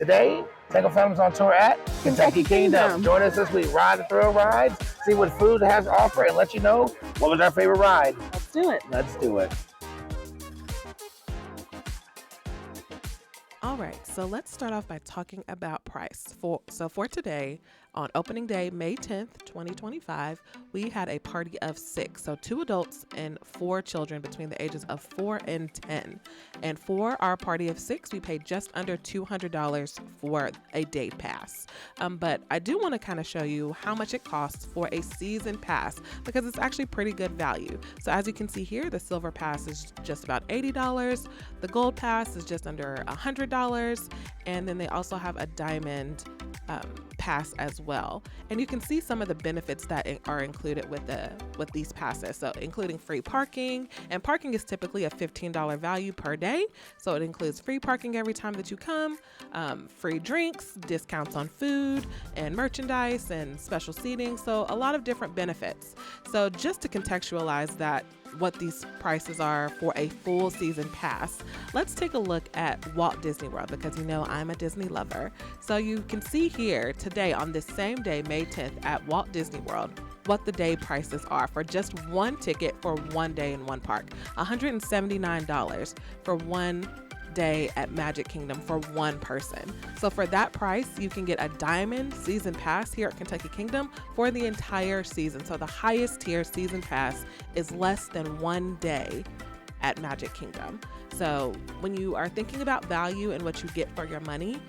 Today, Tangled Fandom's on tour at Kentucky Kingdom. Join us this week. Ride the thrill rides, see what food has to offer, and let you know what was our favorite ride. Let's do it. Let's do it. All right, so let's start off by talking about price. For today, on opening day, May 10th, 2025, we had a party of 6. So 2 adults and 4 children between the ages of 4 and 10. And for our party of 6, we paid just under $200 for a day pass. But I do want to kind of show you how much it costs for a season pass because it's actually pretty good value. So as you can see here, the silver pass is just about $80. The gold pass is just under $100. And then they also have a diamond pass as well, and you can see some of the benefits that are included with these passes. So including free parking, and parking is typically a $15 value per day, so it includes free parking every time that you come, free drinks, discounts on food and merchandise, and special seating. So a lot of different benefits. So just to contextualize that, what these prices are for a full season pass, let's take a look at Walt Disney World, because you know I'm a Disney lover. So you can see here today on this same day, May 10th, at Walt Disney World, what the day prices are for just one ticket for one day in one park. $179 for one day at Magic Kingdom for one person. So for that price, you can get a diamond season pass here at Kentucky Kingdom for the entire season. So the highest tier season pass is less than one day at Magic Kingdom. So when you are thinking about value and what you get for your money,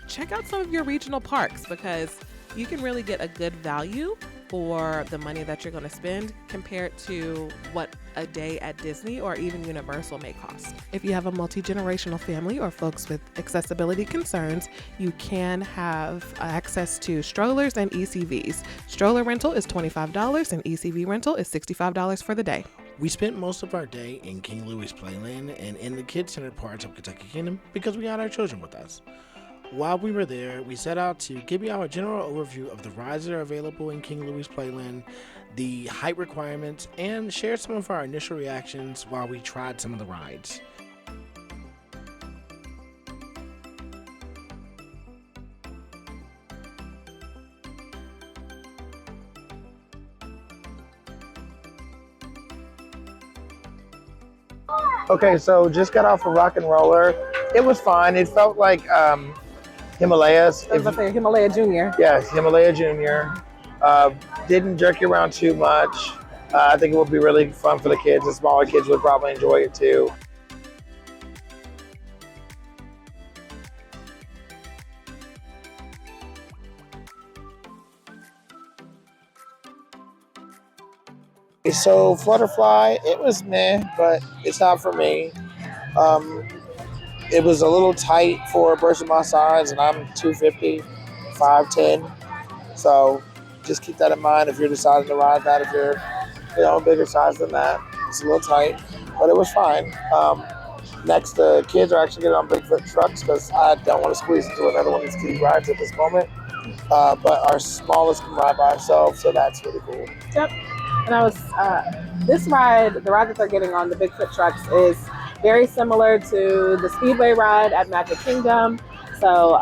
check out some of your regional parks, because you can really get a good value for the money that you're going to spend compared to what a day at Disney or even Universal may cost. If you have a multi-generational family or folks with accessibility concerns, you can have access to strollers and ECVs. Stroller rental is $25 and ECV rental is $65 for the day. We spent most of our day in King Louie's Playland and in the kid-centered parts of Kentucky Kingdom because we had our children with us. While we were there, we set out to give you our general overview of the rides that are available in King Louie's Playland, the height requirements, and share some of our initial reactions while we tried some of the rides. Okay, so just got off a rock and roller. It was fine. It felt like Himalayas. I was about to say Himalaya Junior. Yes, Himalaya Junior. Didn't jerk you around too much. I think it would be really fun for the kids. The smaller kids would probably enjoy it too. So Flutterfly, it was meh, but it's not for me. It was a little tight for a person my size, and I'm 250, 5'10". So just keep that in mind if you're deciding to ride that. If you're, a bigger size than that, it's a little tight, but it was fine. Next, the kids are actually getting on Bigfoot trucks because I don't want to squeeze into another one of these kiddie rides at this moment. But our smallest can ride by herself, so that's really cool. Yep. And I was this ride, the ride that they're getting on the Bigfoot trucks, is very similar to the Speedway ride at Magic Kingdom. So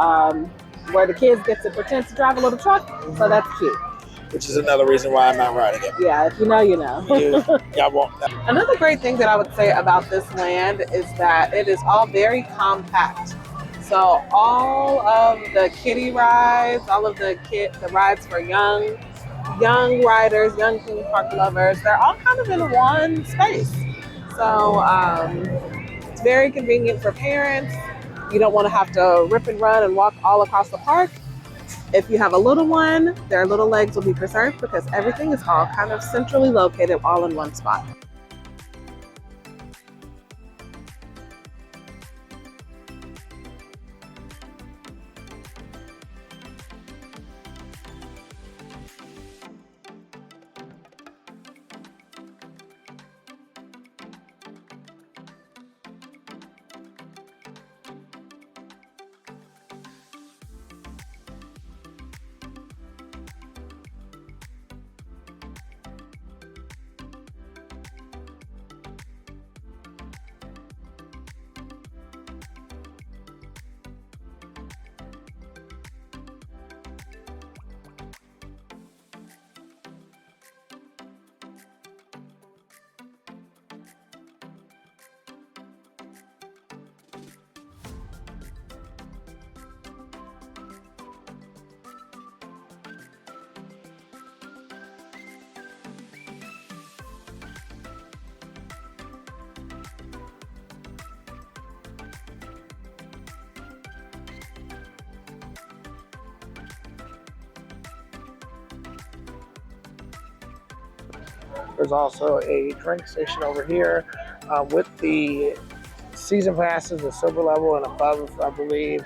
where the kids get to pretend to drive a little truck. Mm-hmm. So that's cute. Which is another reason why I'm not riding it. Yeah, if you know, you know. Yeah, won't. Another great thing that I would say about this land is that it is all very compact. So all of the kiddie rides, all of the rides for young riders, young theme park lovers, they're all kind of in one space. So it's very convenient for parents. You don't want to have to rip and run and walk all across the park. If you have a little one, their little legs will be preserved because everything is all kind of centrally located all in one spot. There's also a drink station over here with the season passes, the silver level and above, I believe.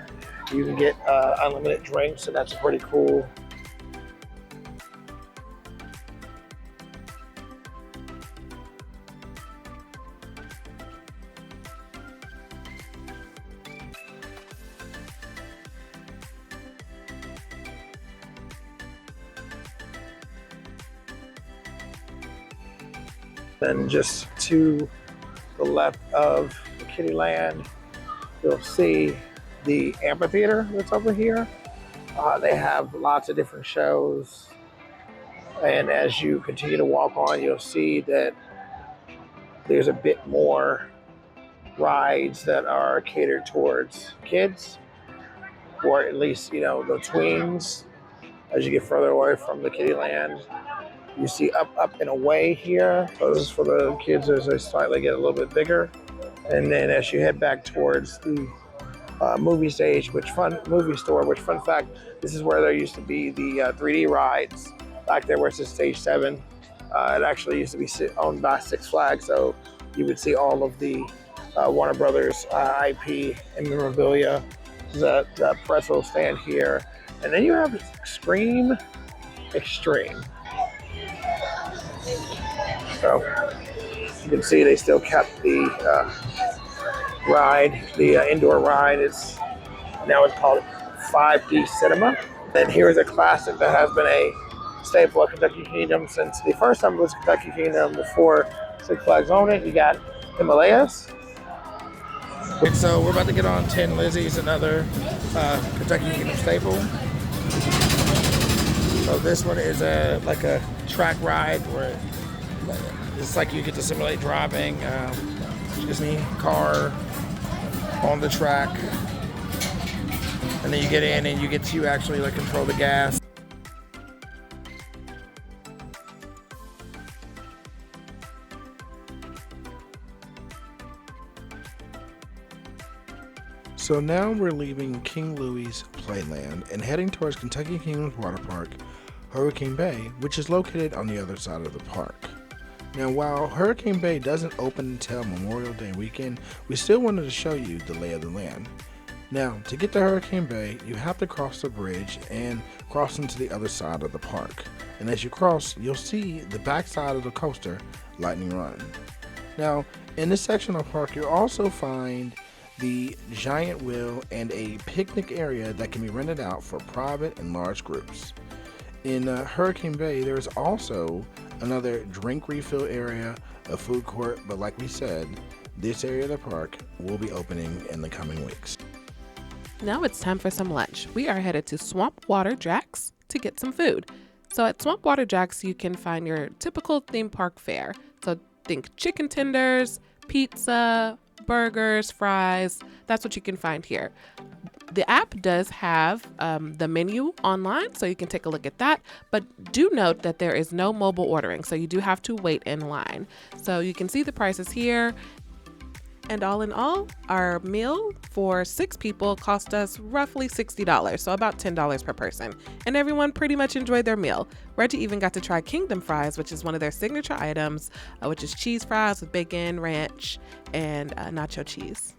You can get unlimited drinks, so that's pretty cool. Then just to the left of the Kittyland, you'll see the amphitheater that's over here. They have lots of different shows. And as you continue to walk on, you'll see that there's a bit more rides that are catered towards kids, or at least, the tweens. As you get further away from the Kittyland, you see up and away here. So this is for the kids as they slightly get a little bit bigger. And then as you head back towards the movie stage, movie store, which fun fact, this is where there used to be the 3D rides back there where it says stage 7. It actually used to be owned by Six Flags, so you would see all of the Warner Brothers IP and memorabilia. The Petrov stand here. And then you have Extreme. So you can see they still kept the ride, the indoor ride. It's called 5D Cinema. Then here's a classic that has been a staple of Kentucky Kingdom since the first time it was Kentucky Kingdom before Six Flags owned it. You got Himalayas. So we're about to get on Tin Lizzie's, another Kentucky Kingdom staple. So this one is like a track ride where it's like you get to simulate driving Disney car on the track, and then you get in and you get to actually control the gas. So now we're leaving King Louie's Playland and heading towards Kentucky Kingdom's water park, Hurricane Bay, which is located on the other side of the park. Now, while Hurricane Bay doesn't open until Memorial Day weekend, we still wanted to show you the lay of the land. Now, to get to Hurricane Bay, you have to cross the bridge and cross into the other side of the park. And as you cross, you'll see the back side of the coaster, Lightning Run. Now, in this section of the park, you'll also find the giant wheel and a picnic area that can be rented out for private and large groups. In Hurricane Bay, there's also another drink refill area, a food court, but like we said, this area of the park will be opening in the coming weeks. Now it's time for some lunch. We are headed to Swamp Water Jack's to get some food. So at Swamp Water Jack's, you can find your typical theme park fare. So think chicken tenders, pizza, burgers, fries. That's what you can find here. The app does have the menu online, so you can take a look at that. But do note that there is no mobile ordering, so you do have to wait in line. So you can see the prices here. And all in all, our meal for 6 people cost us roughly $60, so about $10 per person. And everyone pretty much enjoyed their meal. Reggie even got to try Kingdom fries, which is one of their signature items, which is cheese fries with bacon, ranch, and nacho cheese.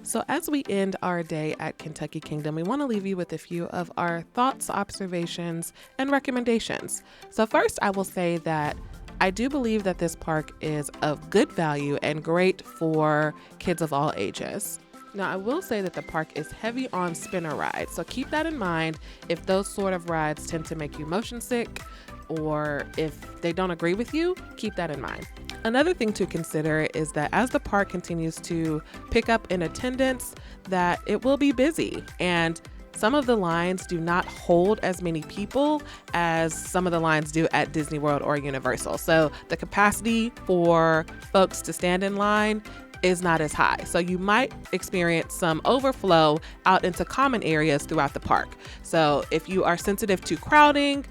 So as we end our day at Kentucky Kingdom, we want to leave you with a few of our thoughts, observations, and recommendations. So first, I will say that I do believe that this park is of good value and great for kids of all ages. Now, I will say that the park is heavy on spinner rides, so keep that in mind if those sort of rides tend to make you motion sick, or if they don't agree with you, keep that in mind. Another thing to consider is that as the park continues to pick up in attendance, that it will be busy, and some of the lines do not hold as many people as some of the lines do at Disney World or Universal. So the capacity for folks to stand in line is not as high. So you might experience some overflow out into common areas throughout the park. So if you are sensitive to crowding,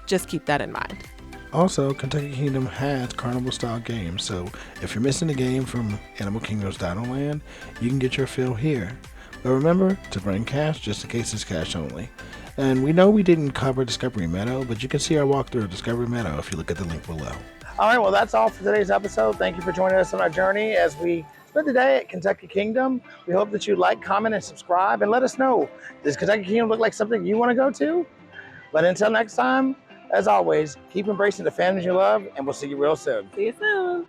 just keep that in mind. Also, Kentucky Kingdom has carnival-style games, so if you're missing a game from Animal Kingdom's Dinoland, you can get your fill here. But remember to bring cash just in case it's cash only. And we know we didn't cover Discovery Meadow, but you can see our walkthrough of Discovery Meadow if you look at the link below. All right, well, that's all for today's episode. Thank you for joining us on our journey as we spend the day at Kentucky Kingdom. We hope that you like, comment, and subscribe, and let us know, does Kentucky Kingdom look like something you want to go to? But until next time, as always, keep embracing the fandoms you love, and we'll see you real soon. See you soon.